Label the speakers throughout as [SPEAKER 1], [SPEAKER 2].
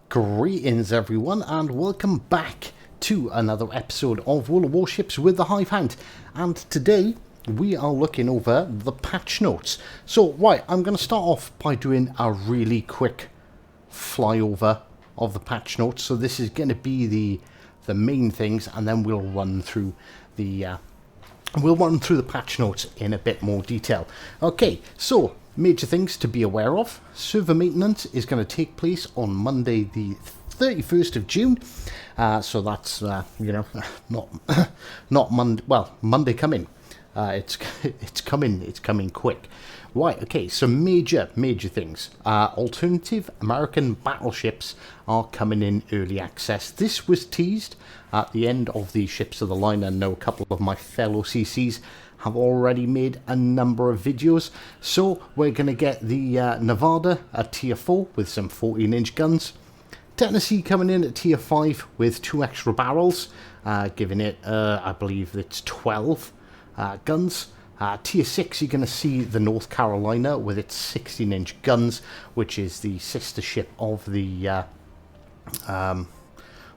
[SPEAKER 1] Greetings everyone and welcome back to another episode of World of Warships with the Hive Hand. And today we are looking over the patch notes. So right, I'm going to start off by doing a really quick flyover of the patch notes. So this is going to be the main things, and then we'll run through the patch notes in a bit more detail. Okay, so major things to be aware of. Server maintenance is going to take place on Monday the 31st of June. So that's, not Monday, well, Monday coming. It's coming quick. Right, okay, so major things. Alternative American battleships are coming in early access. This was teased at the end of the Ships of the Line. I know a couple of my fellow CCs have already made a number of videos. So we're going to get the Nevada at tier 4 with some 14-inch guns. Tennessee coming in at tier 5 with 2 extra barrels, giving it, I believe it's 12 guns. Tier 6, you're going to see the North Carolina with its 16-inch guns, which is the sister ship of the,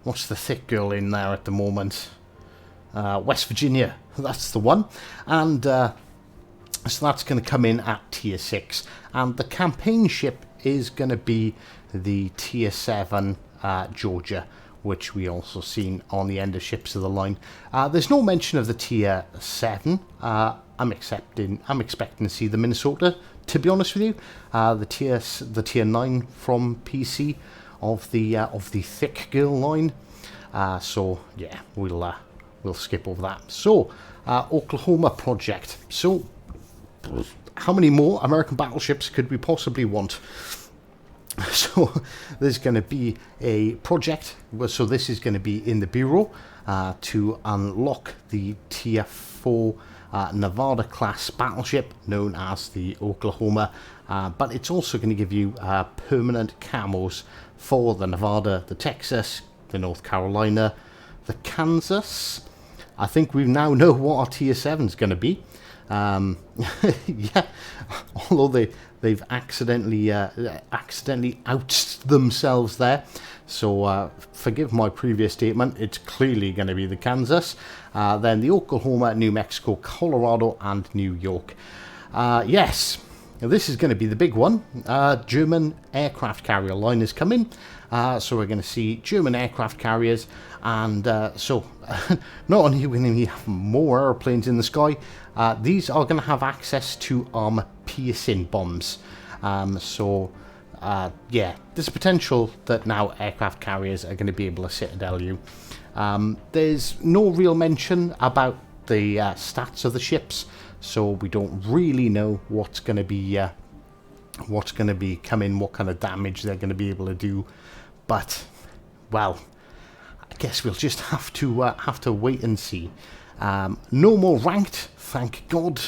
[SPEAKER 1] what's the thick girl in there at the moment? West Virginia, that's the one. And so that's going to come in at tier 6. And the campaign ship is going to be the tier 7 Georgia, which we also seen on the end of Ships of the Line. There's no mention of the tier 7. I'm expecting to see the Minnesota, to be honest with you. The tier 9 from PC of the thick girl line. So yeah, we'll skip over that. So Oklahoma project. So how many more American battleships could we possibly want? So there's going to be a project, so this is going to be in the Bureau to unlock the tier 4 Nevada class battleship known as the Oklahoma, but it's also going to give you permanent camos for the Nevada, the Texas, the North Carolina, the Kansas. I think we now know what our tier 7 is going to be. Yeah, although they've accidentally outed themselves there, so forgive my previous statement. It's clearly going to be the Kansas, then the Oklahoma, New Mexico, Colorado, and New York. Yes, this is going to be the big one. German aircraft carrier line is coming, so we're going to see German aircraft carriers, and so not only are we going to have more airplanes in the sky, these are going to have access to armor-piercing bombs. Yeah, there's potential that now aircraft carriers are going to be able to citadel you. There's no real mention about the stats of the ships, so we don't really know what's going to be coming, what kind of damage they're going to be able to do. But well, I guess we'll just have to wait and see. No more ranked, thank God.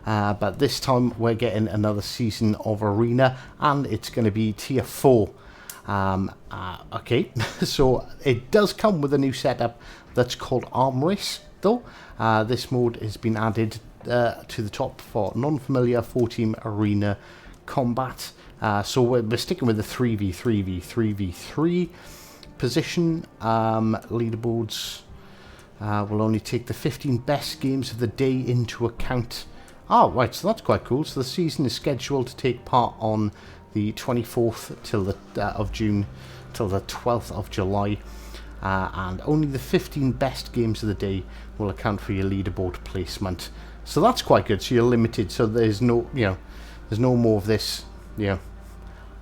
[SPEAKER 1] But this time we're getting another season of Arena, and it's going to be tier 4. Okay, so it does come with a new setup that's called Arm Race, though. This mode has been added to the top for non-familiar 4-team Arena combat. So we're sticking with the 3v3v3v3 position. Leaderboards will only take the 15 best games of the day into account. Oh, right, so that's quite cool. So the season is scheduled to take part on the 24th of June till the 12th of July. And only the 15 best games of the day will account for your leaderboard placement. So that's quite good. So you're limited. So there's no more of this,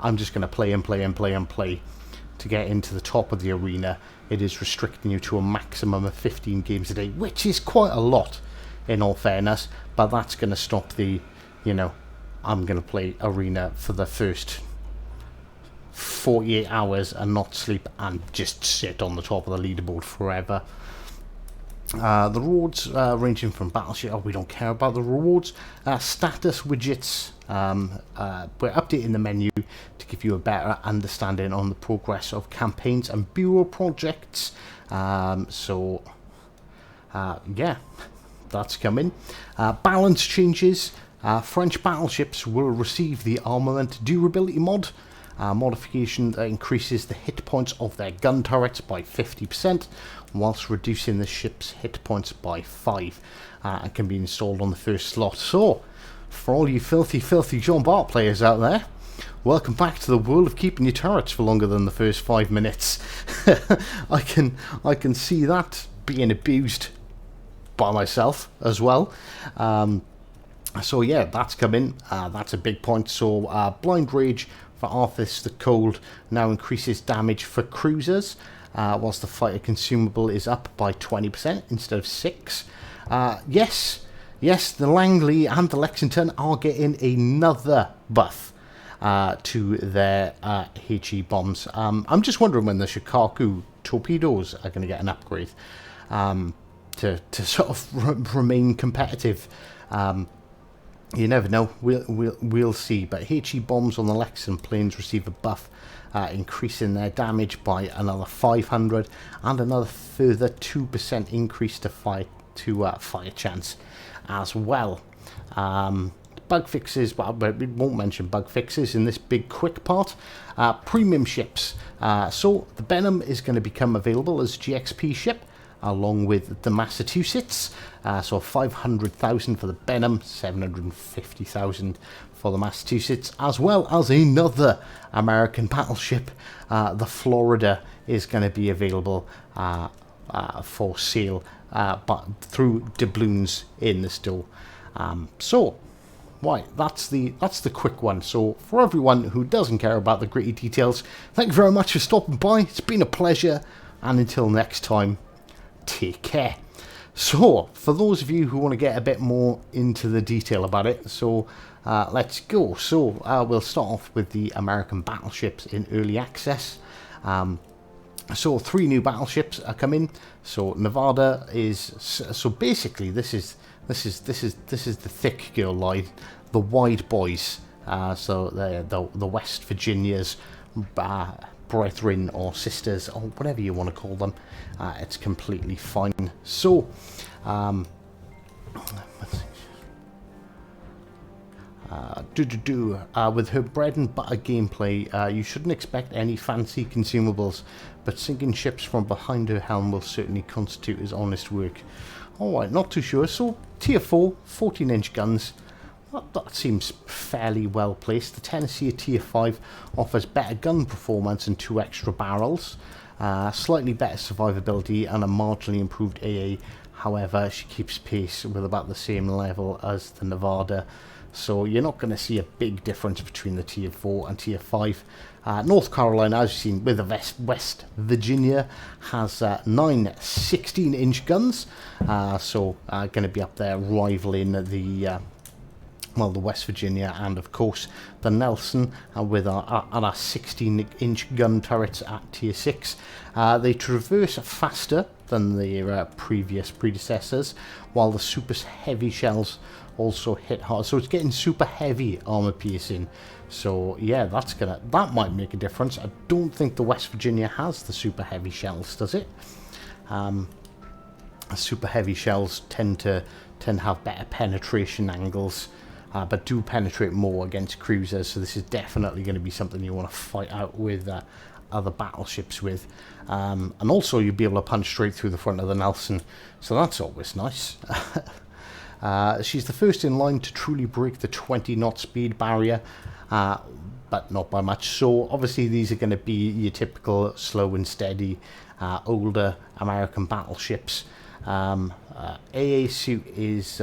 [SPEAKER 1] I'm just going to play and play and play and play to get into the top of the arena. It is restricting you to a maximum of 15 games a day, which is quite a lot, in all fairness. But that's going to stop the, I'm going to play arena for the first 48 hours and not sleep and just sit on the top of the leaderboard forever. The rewards ranging from battleship. Oh, we don't care about the rewards. Status widgets. We're updating the menu to give you a better understanding on the progress of campaigns and bureau projects. Yeah, that's coming. Balance changes. French battleships will receive the armament durability mod. Modification that increases the hit points of their gun turrets by 50%, whilst reducing the ship's hit points by 5, and can be installed on the first slot. So, for all you filthy John Bart players out there, welcome back to the world of keeping your turrets for longer than the first 5 minutes. I can see that being abused by myself as well. So yeah, that's coming. That's a big point. So Blind Rage for Arthas the Cold now increases damage for cruisers, whilst the fighter consumable is up by 20% instead of 6. Yes, the Langley and the Lexington are getting another buff to their HE bombs. I'm just wondering when the Shikaku torpedoes are going to get an upgrade to sort of remain competitive. You never know. We'll see. But HE bombs on the Lexington planes receive a buff, increasing their damage by another 500 and another further 2% increase to fire chance as well. Bug fixes, well, we won't mention bug fixes in this big quick part. Premium ships. So the Benham is going to become available as GXP ship, along with the Massachusetts. So 500,000 for the Benham, 750,000 for the Massachusetts, as well as another American battleship. The Florida is going to be available for sale, but through doubloons in the store. That's the quick one. So for everyone who doesn't care about the gritty details, thank you very much for stopping by. It's been a pleasure, and until next time, take care. So for those of you who want to get a bit more into the detail about it, so let's go. So we'll start off with the American battleships in early access. So 3 new battleships are coming. So Nevada is, so basically this is the thick girl line, the wide boys. So the West Virginias, brethren or sisters or whatever you want to call them. It's completely fine. So with her bread and butter gameplay, you shouldn't expect any fancy consumables, but sinking ships from behind her helm will certainly constitute as honest work. Alright, not too sure. So tier 4, 14-inch guns. That seems fairly well placed. The Tennessee at tier 5 offers better gun performance and 2 extra barrels, slightly better survivability and a marginally improved AA. However, she keeps pace with about the same level as the Nevada, so you're not going to see a big difference between the tier 4 and tier 5. North Carolina, as you've seen with the West Virginia, has 9 16-inch guns, so going to be up there rivaling the West Virginia and of course the Nelson, with our 16-inch gun turrets at tier 6. They traverse faster than their previous predecessors, while the super heavy shells also hit hard. So it's getting super heavy armor piercing. So yeah, that might make a difference. I don't think the West Virginia has the super heavy shells, does it? Super heavy shells tend to have better penetration angles, but do penetrate more against cruisers, so this is definitely going to be something you want to fight out with other battleships with. And also you'll be able to punch straight through the front of the Nelson, so that's always nice. She's the first in line to truly break the 20 knot speed barrier, but not by much. So obviously these are going to be your typical slow and steady older American battleships. AA suit is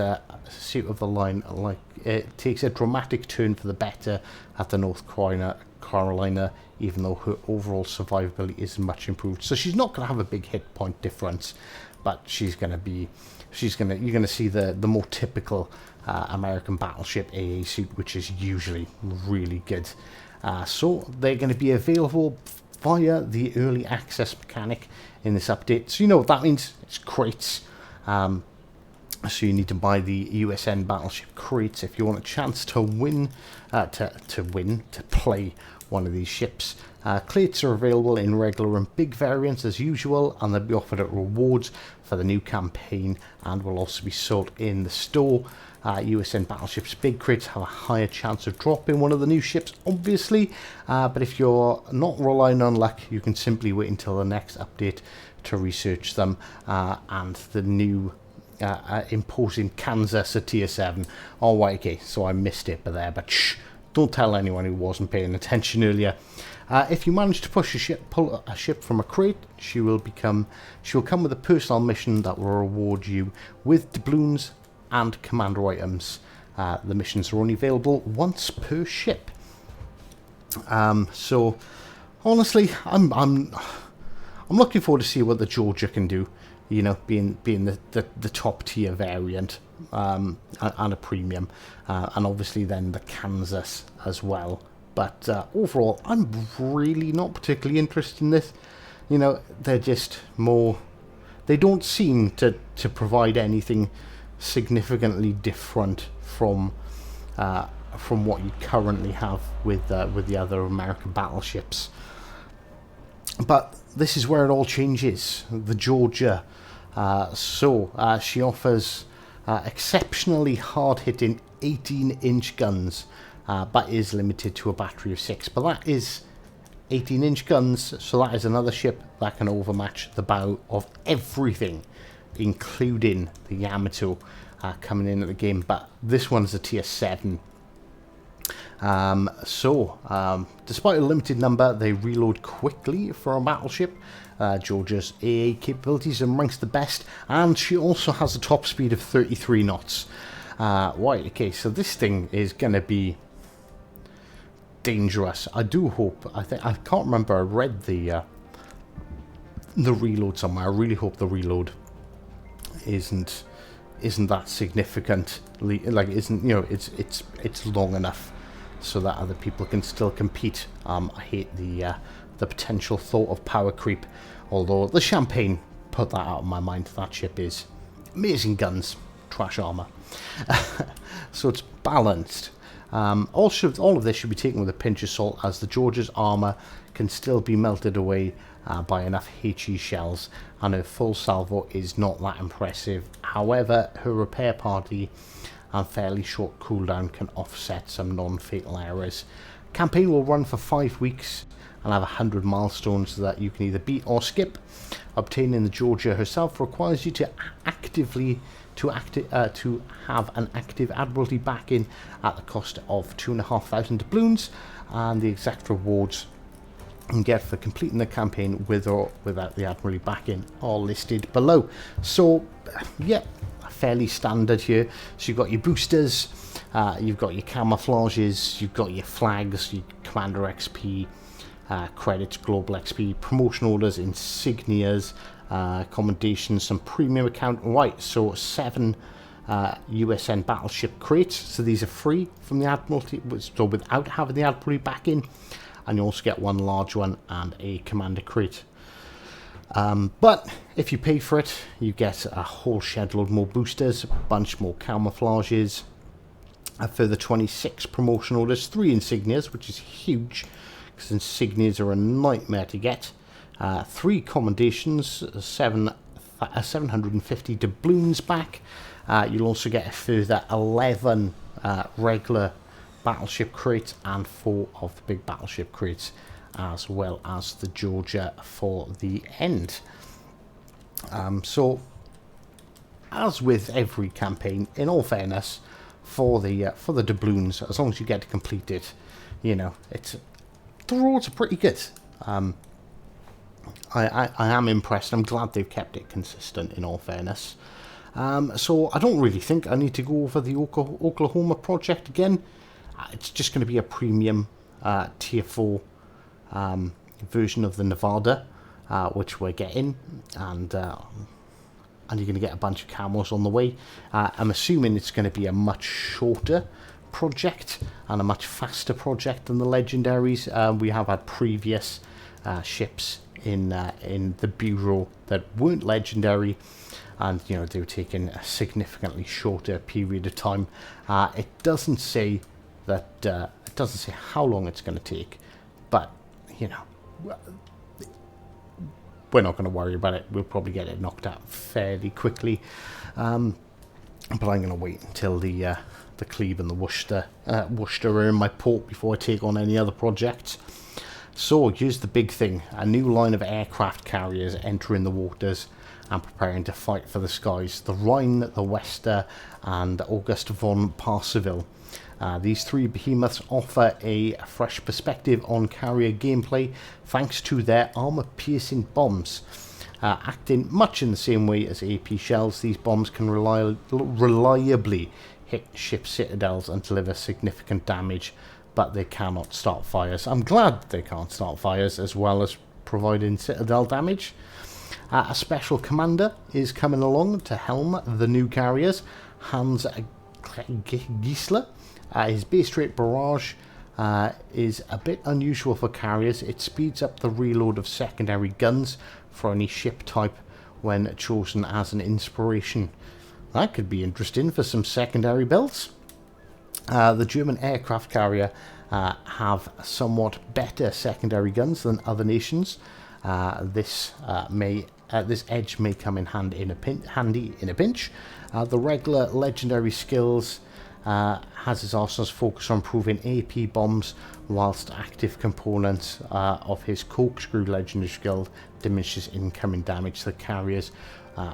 [SPEAKER 1] suit of the line, like it takes a dramatic turn for the better at the North Carolina, even though her overall survivability isn't much improved. So she's not going to have a big hit point difference, but you're going to see the more typical American battleship AA suit, which is usually really good. So they're going to be available via the early access mechanic in this update. So you know what that means? It's crates. So you need to buy the USN Battleship crates if you want a chance to win, to play one of these ships. Crates are available in regular and big variants as usual, and they'll be offered at rewards for the new campaign and will also be sold in the store. USN Battleships big crates have a higher chance of dropping one of the new ships, obviously, but if you're not relying on luck, you can simply wait until the next update to research them, and the new imposing Kansas at tier 7. Oh, right, okay, so I missed it but shh, don't tell anyone who wasn't paying attention earlier. If you manage to pull a ship from a crate, she will come with a personal mission that will reward you with doubloons and commander items. The missions are only available once per ship. So honestly, I'm looking forward to see what the Georgia can do. You know, being the top tier variant, and a premium, and obviously then the Kansas as well. But overall, I'm really not particularly interested in this. You know, they're just more... They don't seem to provide anything significantly different from what you currently have with the other American battleships. But this is where it all changes. The Georgia. She offers exceptionally hard-hitting 18-inch guns, but is limited to a battery of 6. But that is 18-inch guns, so that is another ship that can overmatch the bow of everything, including the Yamato coming in at the game. But this one's a tier 7. Despite a limited number, they reload quickly for a battleship. Georgia's AA capabilities are amongst the best, and she also has a top speed of 33 knots. Right, okay, so this thing is going to be dangerous. I do hope, I can't remember, I read the reload somewhere. I really hope the reload isn't that significantly, like, isn't, you know, it's long enough so that other people can still compete. I hate the potential thought of power creep, although the Champagne put that out of my mind. That ship is amazing guns, trash armor. So it's balanced. All of this should be taken with a pinch of salt, as the Georgia's armor can still be melted away by enough HE shells, and her full salvo is not that impressive. However, her repair party and fairly short cooldown can offset some non-fatal errors. Campaign will run for 5 weeks and have 100 milestones that you can either beat or skip. Obtaining the Georgia herself requires you to have an active Admiralty backing at the cost of 2,500 doubloons, and the exact rewards you can get for completing the campaign with or without the Admiralty backing are listed below. So yeah, fairly standard here. So you've got your boosters, you've got your camouflages, you've got your flags, your commander XP, credits, global XP, promotion orders, insignias, commendations, some premium account. Right, so 7 USN battleship crates. So these are free from the Admiralty, so without having the Admiralty back in, and you also get 1 large one and a commander crate. But if you pay for it, you get a whole shed load more boosters, a bunch more camouflages, a further 26 promotion orders, 3 insignias, which is huge, because insignias are a nightmare to get, 3 commendations, 750 doubloons back. You'll also get a further 11 regular battleship crates and 4 of the big battleship crates, as well as the Georgia for the end. So, as with every campaign, in all fairness, for the doubloons, as long as you get to complete it, you know, the rewards are pretty good. I am impressed. I'm glad they've kept it consistent, in all fairness. So I don't really think I need to go over the Oklahoma project again. It's just going to be a premium tier 4 version of the Nevada, which we're getting, and you're going to get a bunch of camos on the way. I'm assuming it's going to be a much shorter project and a much faster project than the legendaries. We have had previous ships in the bureau that weren't legendary, and you know, they were taking a significantly shorter period of time. It doesn't say that it doesn't say how long it's going to take, but you know, we're not going to worry about it. We'll probably get it knocked out fairly quickly. But I'm going to wait until the Cleve and the Worcester are in my port before I take on any other projects. So here's the big thing: a new line of aircraft carriers entering the waters and preparing to fight for the skies. The Rhine, the Wester, and August von Parseville. These three behemoths offer a fresh perspective on carrier gameplay thanks to their armor-piercing bombs. Acting much in the same way as AP shells, these bombs can reliably hit ship citadels and deliver significant damage, but they cannot start fires. I'm glad they can't start fires, as well as providing citadel damage. A special commander is coming along to helm the new carriers, Hans Giesler. His base rate barrage is a bit unusual for carriers. It speeds up the reload of secondary guns for any ship type when chosen as an inspiration. That could be interesting for some secondary builds. The German aircraft carrier have somewhat better secondary guns than other nations. This edge may come in handy in a pinch. The regular legendary skills has his arsenal's focus on improving AP bombs, whilst active components of his corkscrew legendary skill diminishes incoming damage to the carriers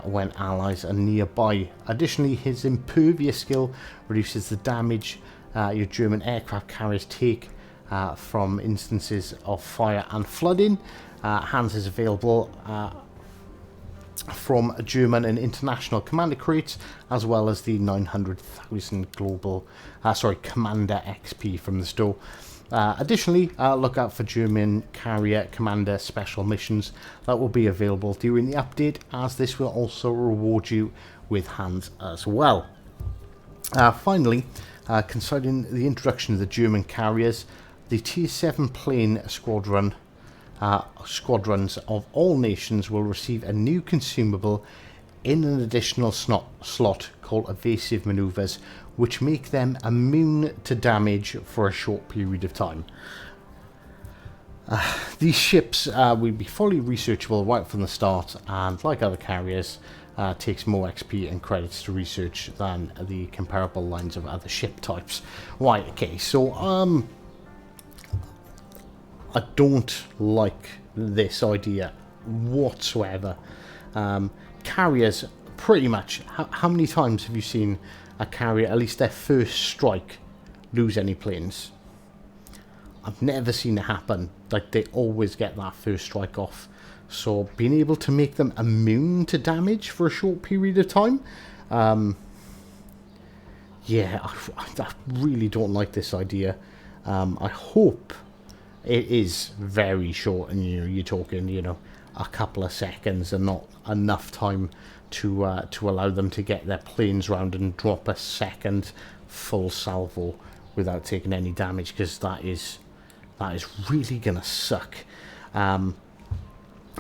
[SPEAKER 1] when allies are nearby. Additionally, his impervious skill reduces the damage your German aircraft carriers take from instances of fire and flooding. Hans is available from German and international commander crates, as well as the 900,000 global commander XP from the store. Additionally, look out for German carrier commander special missions that will be available during the update, as this will also reward you with Hans as well. Finally, concerning the introduction of the German carriers, the Tier 7 plane squadrons of all nations will receive a new consumable in an additional slot called evasive maneuvers, which make them immune to damage for a short period of time. These ships will be fully researchable right from the start, and like other carriers, takes more XP and credits to research than the comparable lines of other ship types. Right, okay, so I don't like this idea whatsoever. Carriers, pretty much, how many times have you seen a carrier, at least their first strike, lose any planes? I've never seen it happen. Like, they always get that first strike off. So being able to make them immune to damage for a short period of time, yeah, I really don't like this idea. I hope it is very short, and you're talking, a couple of seconds and not enough time to allow them to get their planes round and drop a second full salvo without taking any damage, because that is really gonna suck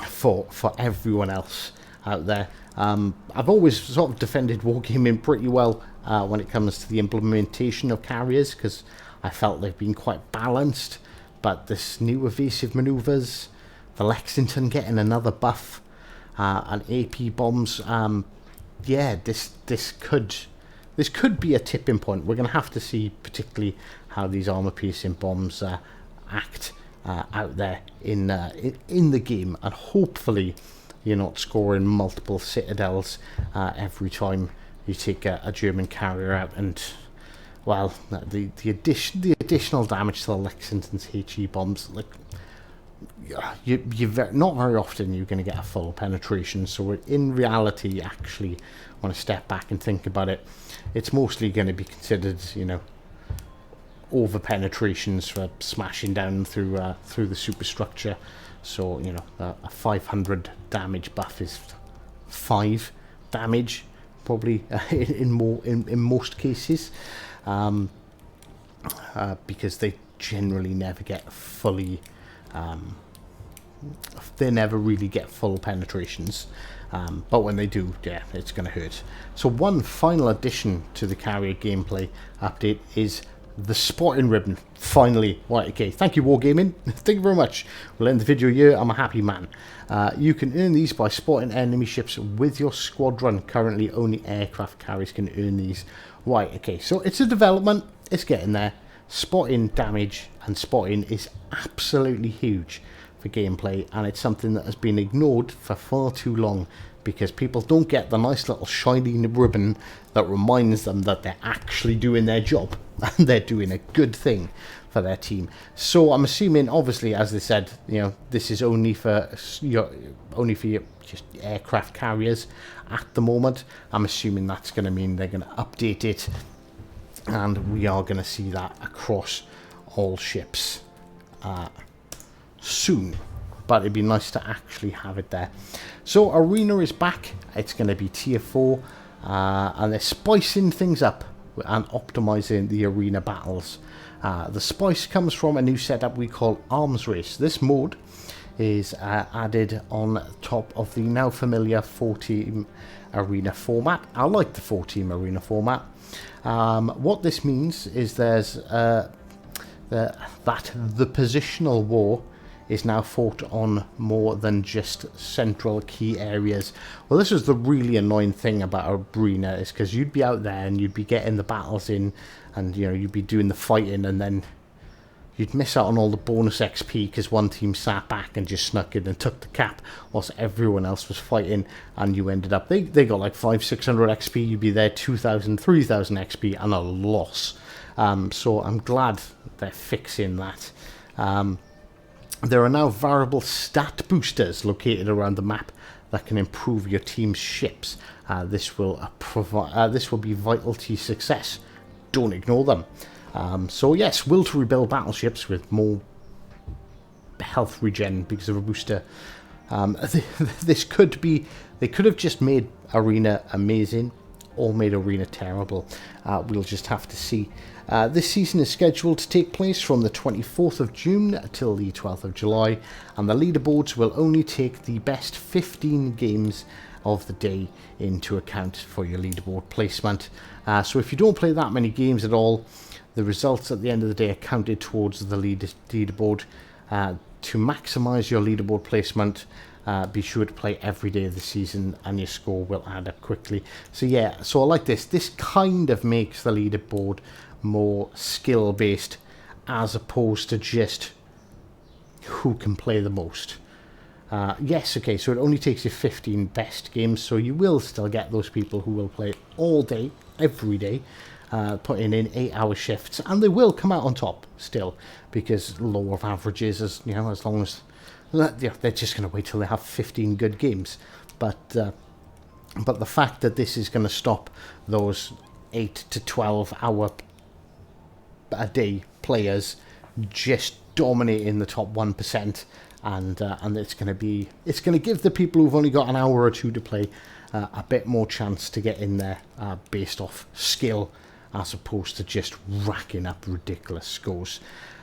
[SPEAKER 1] for everyone else out there. I've always sort of defended wargaming pretty well when it comes to the implementation of carriers, because I felt they've been quite balanced. But this new evasive maneuvers, the Lexington getting another buff, and AP bombs, yeah, this could be a tipping point. We're going to have to see particularly how these armor-piercing bombs act out there in the game, and hopefully you're not scoring multiple citadels every time you take a German carrier out. And well, the additional damage to the Lexington's HE bombs, like, not very often you're going to get a full penetration. So in reality, actually, when I step back and think about it, it's mostly going to be considered, over penetrations for smashing down through the superstructure. So a 500 damage buff is 5 damage, probably in most cases. Because they generally never get fully, they never really get full penetrations, but when they do, yeah, it's going to hurt. So one final addition to the carrier gameplay update is the spotting ribbon. Finally. Right, okay. Thank you, Wargaming. Thank you very much. We'll end the video here. I'm a happy man. You can earn these by spotting enemy ships with your squadron. Currently, only aircraft carriers can earn these. Right, okay. So it's a development. It's getting there. Spotting damage and spotting is absolutely huge for gameplay, and it's something that has been ignored for far too long, because people don't get the nice little shiny ribbon that reminds them that they're actually doing their job and they're doing a good thing for their team. So I'm assuming, obviously, as they said, you know, this is only for your just aircraft carriers at the moment. I'm assuming that's going to mean they're going to update it, and we are going to see that across all ships soon. But it'd be nice to actually have it there. So Arena is back. It's going to be tier 4, and they're spicing things up and optimizing the arena battles. The spice comes from a new setup we call Arms Race. This mode is added on top of the now familiar 4-team arena format. I like the 4-team arena format. What this means is there's that the positional war is now fought on more than just central key areas. Well, this was the really annoying thing about Arena, is because you'd be out there and you'd be getting the battles in, and you know, you'd be doing the fighting, and then you'd miss out on all the bonus XP because one team sat back and just snuck in and took the cap whilst everyone else was fighting, and you ended up, they got like 500-600 XP, you'd be there 2,000 3,000 XP and a loss. So I'm glad they're fixing that. There are now variable stat boosters located around the map that can improve your team's ships. This will be vital to success. Don't ignore them. So yes, will to rebuild battleships with more health regen because of a booster. This could be, they could have just made Arena amazing or made Arena terrible. We'll just have to see. This season is scheduled to take place from the 24th of June till the 12th of July, and the leaderboards will only take the best 15 games of the day into account for your leaderboard placement. So if you don't play that many games at all, the results at the end of the day are counted towards the leaderboard. To maximise your leaderboard placement, be sure to play every day of the season and your score will add up quickly. So yeah, so I like this. This kind of makes the leaderboard more skill based as opposed to just who can play the most. Yes, okay, so it only takes you 15 best games, so you will still get those people who will play all day, every day, putting in 8-hour shifts, and they will come out on top still, because law of averages, as you know, as long as they're just going to wait till they have 15 good games. But the fact that this is going to stop those 8 to 12 hour a day players just dominating the top 1%, and it's going to give the people who've only got an hour or two to play a bit more chance to get in there based off skill, as opposed to just racking up ridiculous scores.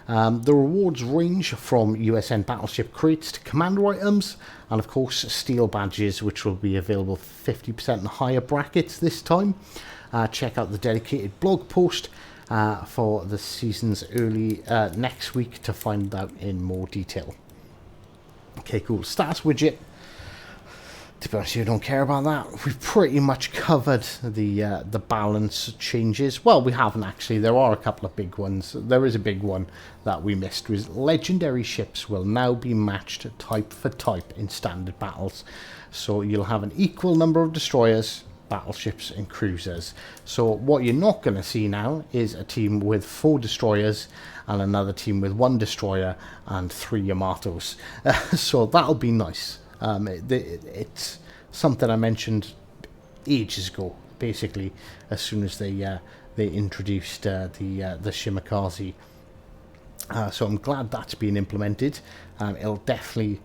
[SPEAKER 1] The rewards range from USN Battleship crates to commander items, and of course steel badges, which will be available 50% and higher brackets this time. Check out the dedicated blog post for the season's early next week to find out in more detail. Okay, cool. Status widget. To be honest, you don't care about that. We've pretty much covered the balance changes. Well, we haven't actually. There are a couple of big ones. There is a big one that we missed. Was legendary ships will now be matched type for type in standard battles. So you'll have an equal number of destroyers, battleships and cruisers. So what you're not going to see now is a team with 4 destroyers and another team with 1 destroyer and 3 Yamatos. So that'll be nice. It's something I mentioned ages ago, basically, as soon as they introduced the Shimakaze. So I'm glad that's been implemented. It'll definitely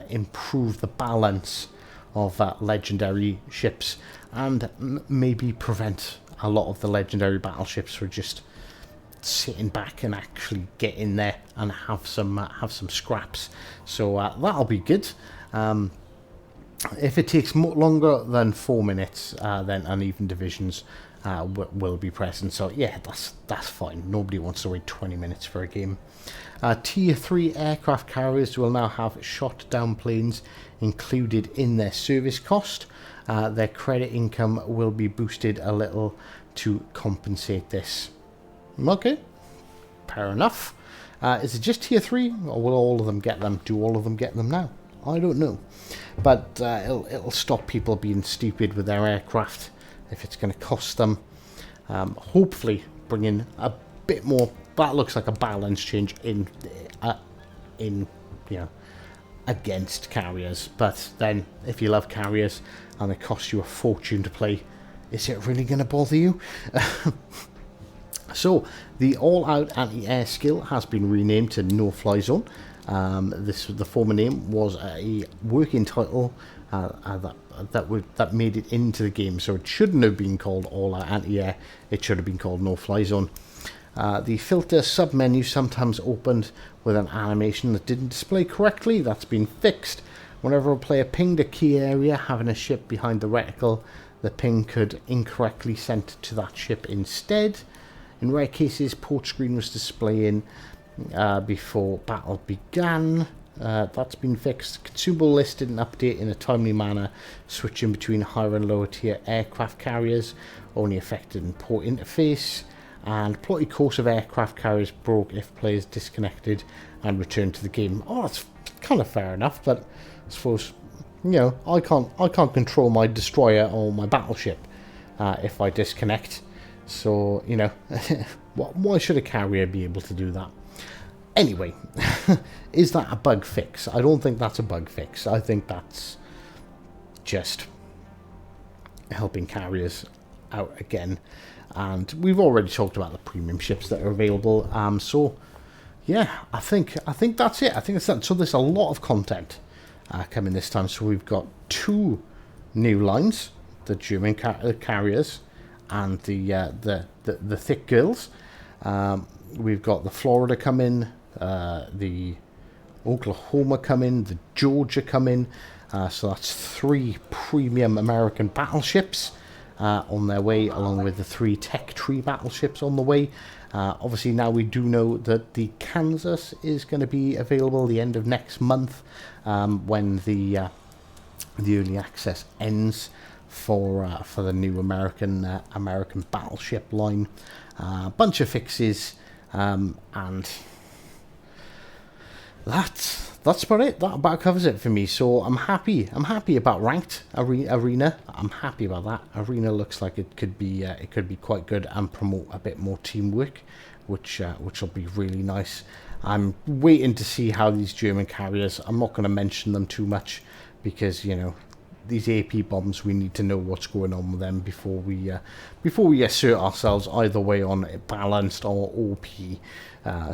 [SPEAKER 1] improve the balance of legendary ships, and maybe prevent a lot of the legendary battleships from just sitting back and actually get in there and have some scraps. So that'll be good. If it takes longer than 4 minutes, then uneven divisions will be present. So yeah, that's fine. Nobody wants to wait 20 minutes for a game. Tier 3 aircraft carriers will now have shot down planes included in their service cost. Their credit income will be boosted a little to compensate this. Okay, fair enough. Is it just tier 3, or will all of them get them? Do all of them get them now? I don't know. But it'll stop people being stupid with their aircraft if it's going to cost them. Hopefully bring in a bit more. That looks like a balance change in against carriers. But then if you love carriers and they cost you a fortune to play, is it really going to bother you? So the all-out anti-air skill has been renamed to No-Fly Zone. The former name was a working title that made it into the game, so it shouldn't have been called all-out anti-air. It should have been called No-Fly Zone. The filter sub-menu sometimes opened with an animation that didn't display correctly. That's been fixed. Whenever a player pinged a key area having a ship behind the reticle, the ping could incorrectly send to that ship instead. In rare cases, port screen was displaying before battle began. That's been fixed. Consumable list didn't update in a timely manner, switching between higher and lower tier aircraft carriers only affected in port interface. And plotted course of aircraft carriers broke if players disconnected and returned to the game. Oh, that's kind of fair enough, but I suppose, you know, I can't control my destroyer or my battleship if I disconnect. So, you know, why should a carrier be able to do that? Anyway, is that a bug fix? I don't think that's a bug fix. I think that's just helping carriers out again. And we've already talked about the premium ships that are available. So, yeah, I think that's it. I think it's that. So there's a lot of content coming this time. So we've got 2 new lines, the German carriers and the thick girls. We've got the Florida come in, the Oklahoma come in, the Georgia come in. So that's 3 premium American battleships on their way, along with the 3 tech tree battleships on the way. Obviously now we do know that the Kansas is going to be available the end of next month, when the early access ends for the new American battleship line. Bunch of fixes, and that's about it. That about covers it for me. So I'm happy about ranked arena. I'm happy about that. Arena looks like it could be quite good and promote a bit more teamwork, which will be really nice. I'm waiting to see how these German carriers. I'm not going to mention them too much because, you know, these AP bombs, we need to know what's going on with them before we assert ourselves either way on balanced or OP.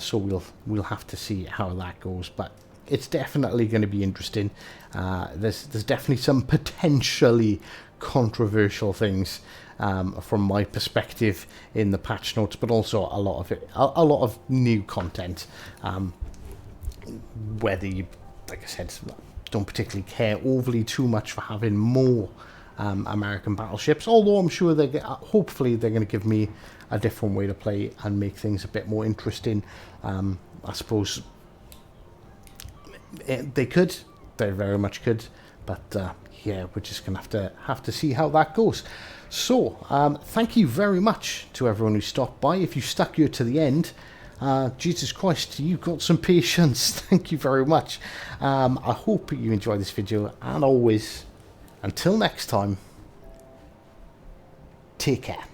[SPEAKER 1] So we'll have to see how that goes, but it's definitely going to be interesting. There's definitely some potentially controversial things from my perspective in the patch notes, but also a lot of new content. Whether you, like I said, don't particularly care overly too much for having more American battleships, although I'm sure hopefully they're going to give me a different way to play and make things a bit more interesting. I suppose they very much could, but yeah, we're just going to have to see how that goes. So thank you very much to everyone who stopped by. If you stuck here to the end, Jesus Christ, you've got some patience. Thank you very much. I hope you enjoyed this video, and always, until next time, take care.